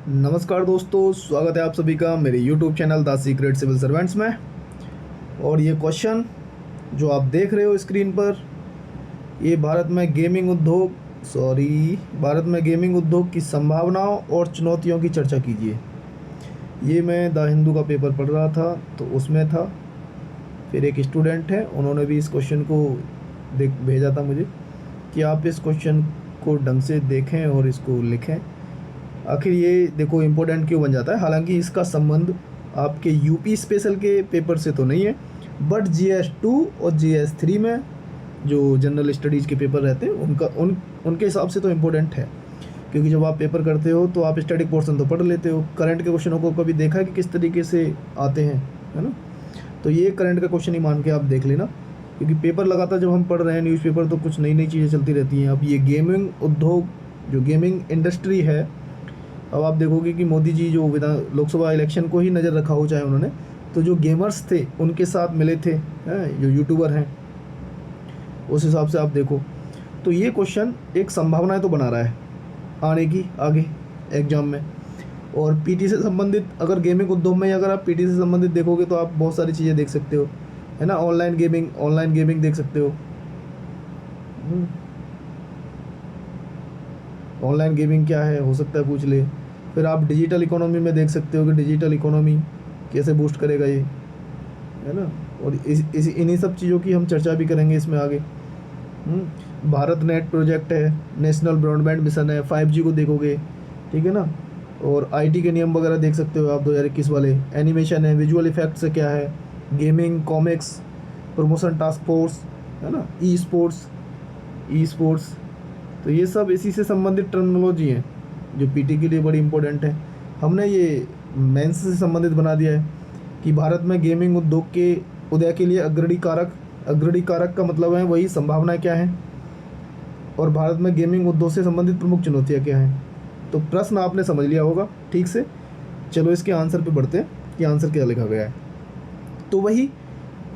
नमस्कार दोस्तों, स्वागत है आप सभी का मेरे YouTube channel the secret civil servants में। और ये क्वेश्चन जो आप देख रहे हो स्क्रीन पर, ये भारत में गेमिंग उद्योग की संभावनाओं और चुनौतियों की चर्चा कीजिए। ये मैं द हिंदू का पेपर पढ़ रहा था तो उसमें था। फिर एक स्टूडेंट है, उन्होंने भी इस क्वेश्चन को भेजा था मुझे कि आप इस क्वेश्चन को ढंग से देखें और इसको लिखें। आखिर ये देखो इम्पोर्टेंट क्यों बन जाता है। हालांकि इसका संबंध आपके यूपी स्पेशल के पेपर से तो नहीं है, बट GS2 और GS3 में जो जनरल स्टडीज़ के पेपर रहते हैं उनके हिसाब से तो इम्पोर्टेंट है। क्योंकि जब आप पेपर करते हो तो आप स्टैटिक पोर्शन तो पढ़ लेते हो, करंट के क्वेश्चनों को कभी देखा है कि किस तरीके से आते हैं, है ना। तो ये करंट का क्वेश्चन ही मान के आप देख लेना, क्योंकि पेपर लगातार जब हम पढ़ रहे हैं न्यूज़पेपर तो कुछ नई नई चीज़ें चलती रहती हैं। अब ये गेमिंग उद्योग, जो गेमिंग इंडस्ट्री है, अब आप देखोगे कि मोदी जी जो लोकसभा इलेक्शन को ही नज़र रखा हो चाहे उन्होंने, तो जो गेमर्स थे उनके साथ मिले थे, जो यूट्यूबर हैं, उस हिसाब से आप देखो तो ये क्वेश्चन एक संभावनाएं तो बना रहा है आने की आगे एग्जाम में। और पीटी से संबंधित, अगर गेमिंग उद्योग में अगर आप पीटी से संबंधित देखोगे तो आप बहुत सारी चीज़ें देख सकते हो, है ना। ऑनलाइन गेमिंग देख सकते हो। ऑनलाइन गेमिंग क्या है, हो सकता है पूछ ले। फिर आप डिजिटल इकोनॉमी में देख सकते हो कि डिजिटल इकोनॉमी कैसे बूस्ट करेगा ये, है ना। और इन्हीं सब चीज़ों की हम चर्चा भी करेंगे इसमें आगे। भारत नेट प्रोजेक्ट है, नेशनल ब्रॉडबैंड मिशन है, 5G को देखोगे, ठीक है ना। और IT के नियम वगैरह देख सकते हो आप 2021 वाले। एनिमेशन है, विजुअल इफेक्ट्स से क्या है, gaming, comics, promotion task force, है ना, ई स्पोर्ट्स। तो ये सब इसी से संबंधित टर्मिनोलॉजी हैं जो पीटी के लिए बड़ी इंपॉर्टेंट है। हमने ये मेंस से संबंधित बना दिया है कि भारत में गेमिंग उद्योग के उदय के लिए अग्रणी कारक का मतलब है वही संभावनाएं क्या हैं, और भारत में गेमिंग उद्योग से संबंधित प्रमुख चुनौतियाँ क्या हैं। तो प्रश्न आपने समझ लिया होगा ठीक से। चलो इसके आंसर पे बढ़ते हैं कि आंसर क्या लिखा गया है। तो वही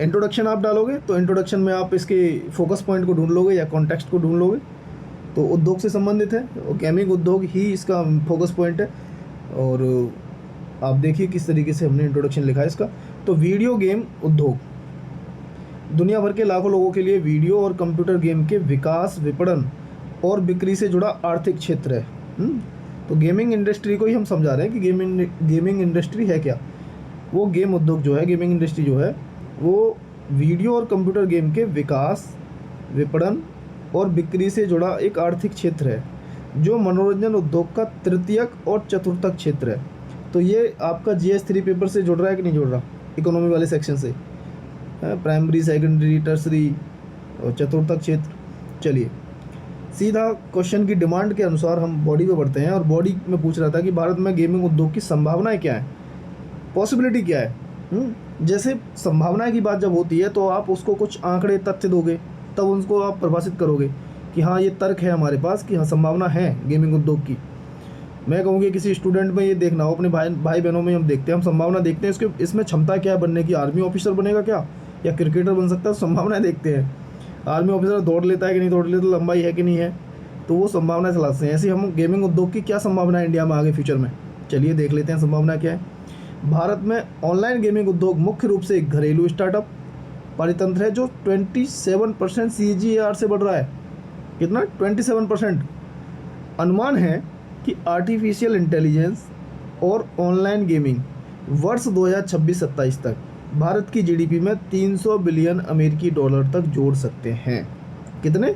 इंट्रोडक्शन आप डालोगे तो इंट्रोडक्शन में आप इसके फोकस पॉइंट को ढूंढ लोगे या कॉन्टेक्स्ट को ढूंढ लोगे, तो उद्योग से संबंधित है और गेमिंग उद्योग ही इसका फोकस पॉइंट है। और आप देखिए किस तरीके से हमने इंट्रोडक्शन लिखा है इसका। तो वीडियो गेम उद्योग दुनिया भर के लाखों लोगों के लिए वीडियो और कंप्यूटर गेम के विकास, विपणन और बिक्री से जुड़ा आर्थिक क्षेत्र है। तो गेमिंग इंडस्ट्री को ही हम समझा रहे हैं कि गेमिंग इंडस्ट्री है क्या। वो गेम उद्योग जो है, गेमिंग इंडस्ट्री जो है, वो वीडियो और कंप्यूटर गेम के विकास, विपणन और बिक्री से जुड़ा एक आर्थिक क्षेत्र है जो मनोरंजन उद्योग का तृतीयक और चतुर्थक क्षेत्र है। तो ये आपका GS3 पेपर से जुड़ रहा है कि नहीं जुड़ रहा, इकोनॉमी वाले सेक्शन से, प्राइमरी, सेकेंडरी, टर्सरी और चतुर्थक क्षेत्र। चलिए सीधा क्वेश्चन की डिमांड के अनुसार हम बॉडी पे बढ़ते हैं। और बॉडी में पूछ रहा था कि भारत में गेमिंग उद्योग की संभावनाएं क्या है, पॉसिबिलिटी क्या है। जैसे संभावनाएं की बात जब होती है तो आप उसको कुछ आंकड़े, तथ्य दोगे, तब उनको आप परिभाषित करोगे कि हाँ ये तर्क है हमारे पास कि हाँ संभावना है गेमिंग उद्योग की। मैं कहूँगी किसी स्टूडेंट में ये देखना हो, अपने भाई बहनों में हम देखते हैं, हम संभावना देखते हैं इसके, इसमें क्षमता क्या है बनने की, आर्मी ऑफिसर बनेगा क्या या क्रिकेटर बन सकता है, संभावनाएं देखते हैं। आर्मी ऑफिसर दौड़ लेता है कि नहीं दौड़ लेता, लंबाई है कि नहीं है, तो वो संभावनाएं चलाते हैं। ऐसे हम गेमिंग उद्योग की क्या संभावना है इंडिया में आगे फ्यूचर में, चलिए देख लेते हैं संभावना क्या है। भारत में ऑनलाइन गेमिंग उद्योग मुख्य रूप से एक घरेलू स्टार्टअप परितंत्र है जो 27% CAGR से बढ़ रहा है। कितना? 27%। अनुमान है कि आर्टिफिशियल इंटेलिजेंस और ऑनलाइन गेमिंग वर्ष 2026-27 तक भारत की GDP में 300 बिलियन अमेरिकी डॉलर तक जोड़ सकते हैं। कितने?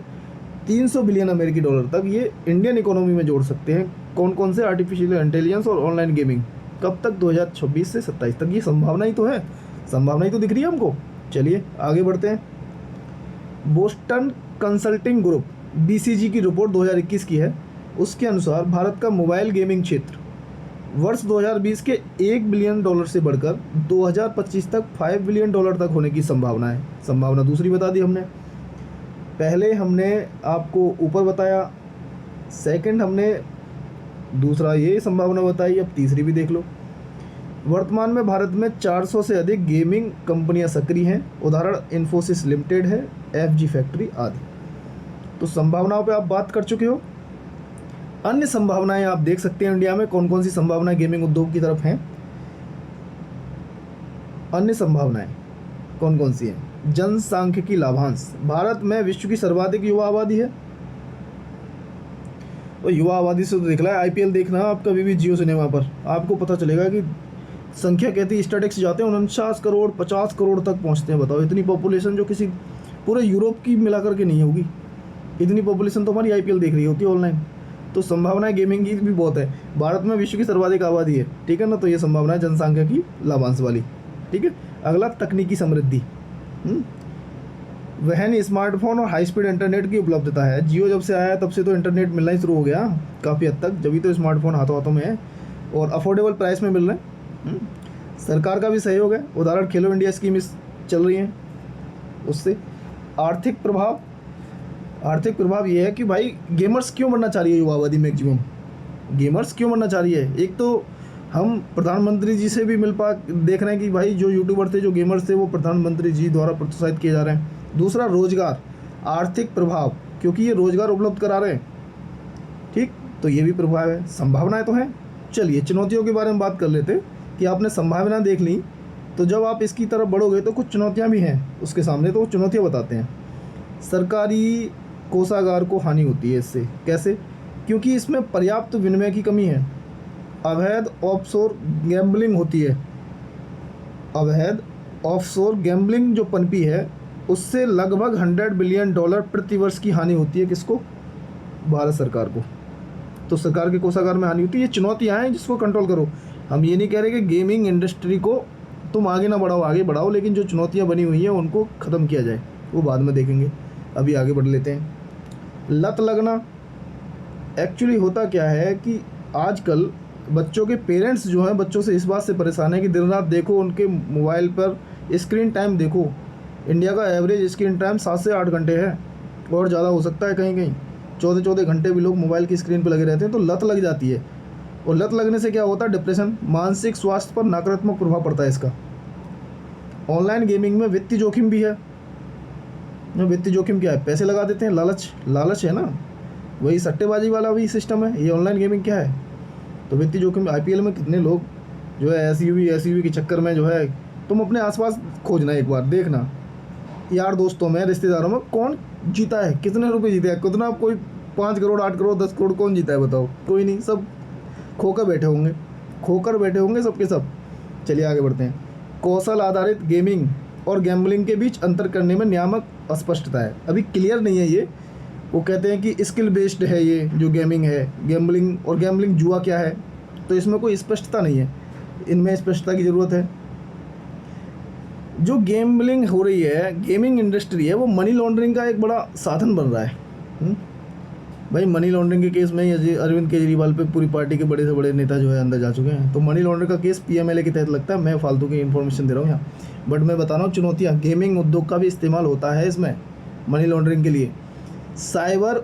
300 बिलियन अमेरिकी डॉलर तक ये इंडियन इकोनॉमी में जोड़ सकते हैं। कौन कौन से? आर्टिफिशियल इंटेलिजेंस और ऑनलाइन गेमिंग। कब तक? 2026 से 27 तक। ये संभावना ही तो है, संभावना ही तो दिख रही है हमको। चलिए आगे बढ़ते हैं। बोस्टन कंसल्टिंग ग्रुप BCG की रिपोर्ट 2021 की है। उसके अनुसार भारत का मोबाइल गेमिंग क्षेत्र वर्ष 2020 के $1 बिलियन से बढ़कर 2025 तक $5 बिलियन तक होने की संभावना है। संभावना दूसरी बता दी हमने, पहले हमने आपको ऊपर बताया, सेकंड हमने दूसरा ये संभावना बताई, अब तीसरी भी देख लो। वर्तमान में भारत में 400 से अधिक गेमिंग कंपनियां सक्रिय हैं। उदाहरण इन्फोसिस लिमिटेड है, FG फैक्ट्री आदि। तो संभावनाओं पे आप बात कर चुके हो। अन्य संभावनाएं आप देख सकते हैं इंडिया में कौन कौन सी संभावनाएं गेमिंग उद्योग की तरफ हैं। अन्य संभावनाएं कौन कौन सी हैं? जनसांख्यिकी लाभांश, भारत में विश्व की सर्वाधिक युवा आबादी है। तो युवा आबादी से तो देख रहा है, आईपीएल देखना आप कभी भी जियो सिनेमा पर, आपको पता चलेगा कि संख्या कहती है स्टैटिक्स जाते हैं 49 करोड़ 50 करोड़ तक पहुंचते हैं। बताओ, इतनी पॉपुलेशन जो किसी पूरे यूरोप की मिला करके नहीं होगी, इतनी पॉपुलेशन तो हमारी आईपीएल देख रही होती है ऑनलाइन। तो संभावनाएं गेमिंग की भी बहुत है। भारत में विश्व की सर्वाधिक आबादी है, ठीक है ना, तो ये संभावना है जनसंख्या की लाभांश वाली, ठीक है। अगला तकनीकी समृद्धि, वहन स्मार्टफोन और हाई स्पीड इंटरनेट की उपलब्धता है। जियो जब से आया है तब से तो इंटरनेट मिलना ही शुरू हो गया काफ़ी हद तक, जब तो स्मार्टफोन हाथों हाथों में है और अफोर्डेबल प्राइस में मिल रहे हैं। सरकार का भी सहयोग है, उदाहरण खेलो इंडिया स्कीम चल रही है उससे। आर्थिक प्रभाव ये है कि भाई गेमर्स क्यों बनना चाह रही है युवा आबादी, मैक्सिमम गेमर्स क्यों बनना चाह रही है। एक तो हम प्रधानमंत्री जी से भी देख रहे हैं कि भाई जो यूट्यूबर थे, जो गेमर्स थे, वो प्रधानमंत्री जी द्वारा प्रोत्साहित किए जा रहे हैं। दूसरा रोजगार, आर्थिक प्रभाव, क्योंकि ये रोजगार उपलब्ध करा रहे हैं, ठीक, तो ये भी प्रभाव है। संभावनाएं तो हैं। चलिए चुनौतियों के बारे में बात कर लेते कि आपने संभावना देख ली, तो जब आप इसकी तरफ बढ़ोगे तो कुछ चुनौतियां भी हैं उसके सामने, तो वो चुनौतियां बताते हैं। सरकारी कोषागार को हानि होती है इससे। कैसे? क्योंकि इसमें पर्याप्त विनिमय की कमी है। अवैध ऑफशोर गैम्बलिंग होती है। अवैध ऑफशोर गैम्बलिंग जो पनपी है, उससे लगभग $100 बिलियन प्रति वर्ष की हानि होती है। किसको? भारत सरकार को। तो सरकार के कोषागार में हानि होती है। ये चुनौतियाँ हैं जिसको कंट्रोल करो। हम ये नहीं कह रहे कि गेमिंग इंडस्ट्री को तुम आगे ना बढ़ाओ, आगे बढ़ाओ, लेकिन जो चुनौतियाँ बनी हुई हैं उनको ख़त्म किया जाए, वो बाद में देखेंगे, अभी आगे बढ़ लेते हैं। लत लगना, एक्चुअली होता क्या है कि आजकल बच्चों के पेरेंट्स जो हैं बच्चों से इस बात से परेशान है कि दिन रात देखो उनके मोबाइल पर स्क्रीन टाइम देखो। इंडिया का एवरेज स्क्रीन टाइम 7 से 8 घंटे है, और ज़्यादा हो सकता है कहीं कहीं 14-14 घंटे भी लोग मोबाइल की स्क्रीन पर लगे रहते हैं। तो लत लग जाती है, और लत लगने से क्या होता है? डिप्रेशन, मानसिक स्वास्थ्य पर नकारात्मक प्रभाव पड़ता है इसका। ऑनलाइन गेमिंग में वित्तीय जोखिम भी है। वित्तीय जोखिम क्या है? पैसे लगा देते हैं, लालच है ना, वही सट्टेबाजी वाला भी सिस्टम है। ये ऑनलाइन गेमिंग क्या है? तो वित्तीय जोखिम। आईपीएल में कितने लोग जो है एसयूवी के चक्कर में जो है, तुम अपने आसपास खोजना, एक बार देखना, यार दोस्तों में, रिश्तेदारों में, कौन जीता है, कितने रुपए जीते हैं, कितना, कोई 5 करोड़ 8 करोड़ 10 करोड़ कौन जीता है बताओ? कोई नहीं, सब खोकर बैठे होंगे सबके सब। चलिए आगे बढ़ते हैं। कौशल आधारित गेमिंग और गैम्बलिंग के बीच अंतर करने में नियामक अस्पष्टता है, अभी क्लियर नहीं है ये। वो कहते हैं कि स्किल बेस्ड है ये जो गेमिंग है, गैम्बलिंग, और गैम्बलिंग जुआ क्या है, तो इसमें कोई स्पष्टता नहीं है, इनमें स्पष्टता की ज़रूरत है। जो गैम्बलिंग हो रही है, गेमिंग इंडस्ट्री है, वो मनी लॉन्ड्रिंग का एक बड़ा साधन बन रहा है। भाई मनी लॉन्ड्रिंग के केस में अरविंद केजरीवाल पे पूरी पार्टी के बड़े से बड़े नेता जो है अंदर जा चुके हैं। तो मनी लॉन्ड्रिंग का केस पीएमएलए के तहत लगता है। मैं फालतू की इन्फॉर्मेशन दे रहा हूँ यहाँ, बट मैं बता रहा हूँ चुनौतियाँ। गेमिंग उद्योग का भी इस्तेमाल होता है इसमें मनी लॉन्ड्रिंग के लिए। साइबर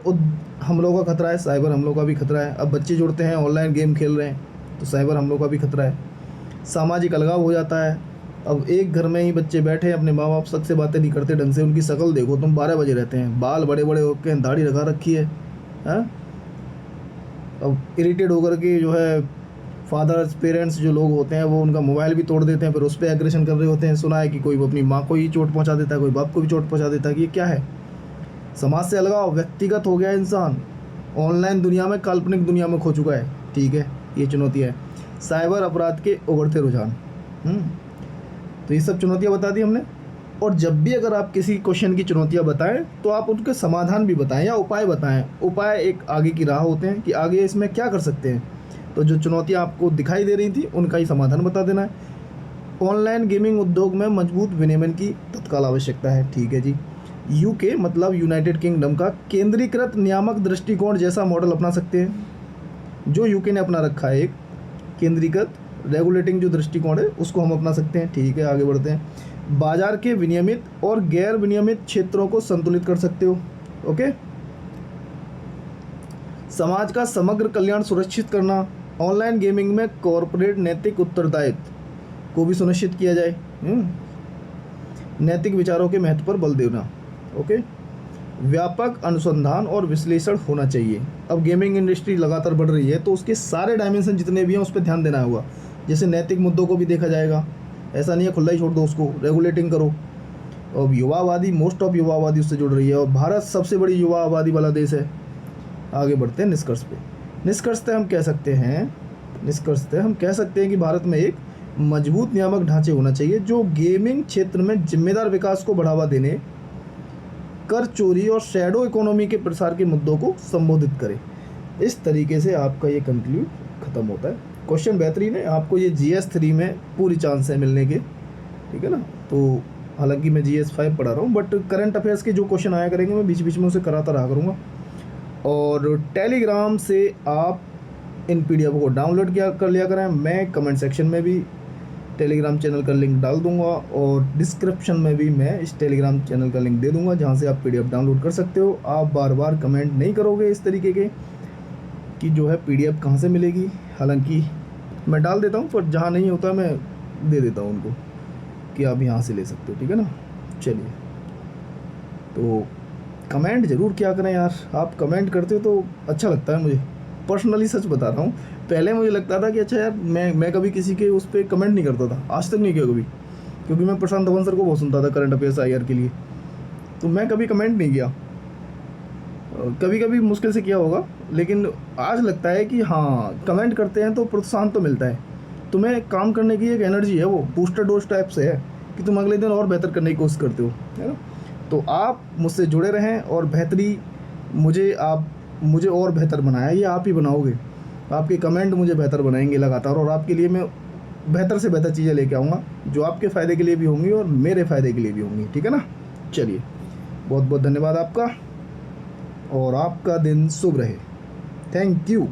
हमलों का खतरा है, साइबर हमलों का भी खतरा है। अब बच्चे जुड़ते हैं, ऑनलाइन गेम खेल रहे हैं, तो साइबर हमलों का भी खतरा है। सामाजिक अलगाव हो जाता है। अब एक घर में ही बच्चे बैठे हैं, अपने माँ बाप सच से बातें नहीं करते ढंग से, उनकी शक्ल देखो तुम, 12 बजे रहते हैं, बाल बड़े बड़े होकर हैं, दाढ़ी रखा रखी है। हाँ, अब इरिटेट होकर के जो है फादर्स, पेरेंट्स जो लोग होते हैं, वो उनका मोबाइल भी तोड़ देते हैं, फिर उस पर एग्रेशन कर रहे होते हैं। सुना है कि कोई अपनी माँ को ही चोट पहुँचा देता है, कोई बाप को भी चोट पहुँचा देता है। कि ये क्या है? समाज से अलगाव, व्यक्तिगत हो गया इंसान, ऑनलाइन दुनिया में, काल्पनिक दुनिया में खो चुका है। ठीक है, ये चुनौती है। साइबर अपराध के उभरते रुझान, तो ये सब चुनौतियाँ बता दी हमने। और जब भी अगर आप किसी क्वेश्चन की चुनौतियाँ बताएं तो आप उनके समाधान भी बताएं या उपाय बताएं। उपाय एक आगे की राह होते हैं कि आगे इसमें क्या कर सकते हैं। तो जो चुनौतियाँ आपको दिखाई दे रही थी उनका ही समाधान बता देना है। ऑनलाइन गेमिंग उद्योग में मजबूत विनियमन की तत्काल आवश्यकता है। ठीक है जी। यूके मतलब यूनाइटेड किंगडम का केंद्रीकृत नियामक दृष्टिकोण जैसा मॉडल अपना सकते हैं, जो यूके ने अपना रखा है। एक केंद्रीकृत रेगुलेटिंग जो दृष्टिकोण है उसको हम अपना सकते हैं। ठीक है, आगे बढ़ते हैं। बाजार के विनियमित और गैर विनियमित क्षेत्रों को संतुलित कर सकते हो। ओके। समाज का समग्र कल्याण सुनिश्चित करना, ऑनलाइन गेमिंग में कॉर्पोरेट नैतिक उत्तरदायित्व को भी सुनिश्चित किया जाए। नैतिक विचारों के महत्व पर बल देना। ओके। व्यापक अनुसंधान और विश्लेषण होना चाहिए। अब गेमिंग इंडस्ट्री लगातार बढ़ रही है तो उसके सारे डायमेंशन जितने भी हैं उस पर ध्यान देना होगा। जैसे नैतिक मुद्दों को भी देखा जाएगा, ऐसा नहीं है खुला ही छोड़ दो उसको, रेगुलेटिंग करो। और युवावादी, मोस्ट ऑफ युवावादी उससे जुड़ रही है और भारत सबसे बड़ी युवा आबादी वाला देश है। आगे बढ़ते हैं निष्कर्ष पे। निष्कर्षतः हम कह सकते हैं कि भारत में एक मजबूत नियामक ढांचे होना चाहिए जो गेमिंग क्षेत्र में जिम्मेदार विकास को बढ़ावा देने, कर चोरी और शैडो इकोनॉमी के प्रसार के मुद्दों को संबोधित करे। इस तरीके से आपका ये कंक्लूड खत्म होता है। क्वेश्चन बेहतरीन है, आपको ये GS3 में पूरी चांस है मिलने के, ठीक है ना। तो हालांकि मैं GS5 पढ़ा रहा हूँ, बट करंट अफेयर्स के जो क्वेश्चन आया करेंगे मैं बीच बीच में उसे कराता रहा करूँगा। और टेलीग्राम से आप इन PDF को डाउनलोड कर लिया करें। मैं कमेंट सेक्शन में भी टेलीग्राम चैनल का लिंक डाल दूंगा और डिस्क्रिप्शन में भी मैं इस टेलीग्राम चैनल का लिंक दे दूंगा जहां से आप PDF डाउनलोड कर सकते हो। आप बार बार कमेंट नहीं करोगे इस तरीके के कि जो है PDF कहां से मिलेगी, हालांकि मैं डाल देता हूं, पर जहां नहीं होता मैं दे देता हूं उनको कि आप यहाँ से ले सकते हो, ठीक है ना। चलिए, तो कमेंट ज़रूर किया करें यार, आप कमेंट करते हो तो अच्छा लगता है मुझे। पर्सनली सच बता रहा हूँ, पहले मुझे लगता था कि अच्छा यार मैं कभी किसी के उस पर कमेंट नहीं करता था, आज तक नहीं किया कभी, क्योंकि मैं प्रशांत धवन सर को बहुत सुनता था करंट अफेयर्स IR के लिए, तो मैं कभी कमेंट नहीं किया। कभी कभी मुश्किल से किया होगा, लेकिन आज लगता है कि हाँ कमेंट करते हैं तो प्रोत्साहन तो मिलता है, तुम्हें काम करने की एक एनर्जी है, वो बूस्टर डोज टाइप से है कि तुम अगले दिन और बेहतर करने की कोशिश करते हो, है ना। तो आप मुझसे जुड़े रहें और मुझे और बेहतर बनाया, ये आप ही बनाओगे, आपके कमेंट मुझे बेहतर बनाएंगे लगातार, और आपके लिए मैं बेहतर से बेहतर चीज़ें लेके आऊँगा जो आपके फ़ायदे के लिए भी होंगी और मेरे फ़ायदे के लिए भी होंगी, ठीक है ना। चलिए, बहुत बहुत धन्यवाद आपका और आपका दिन शुभ रहे। Thank you.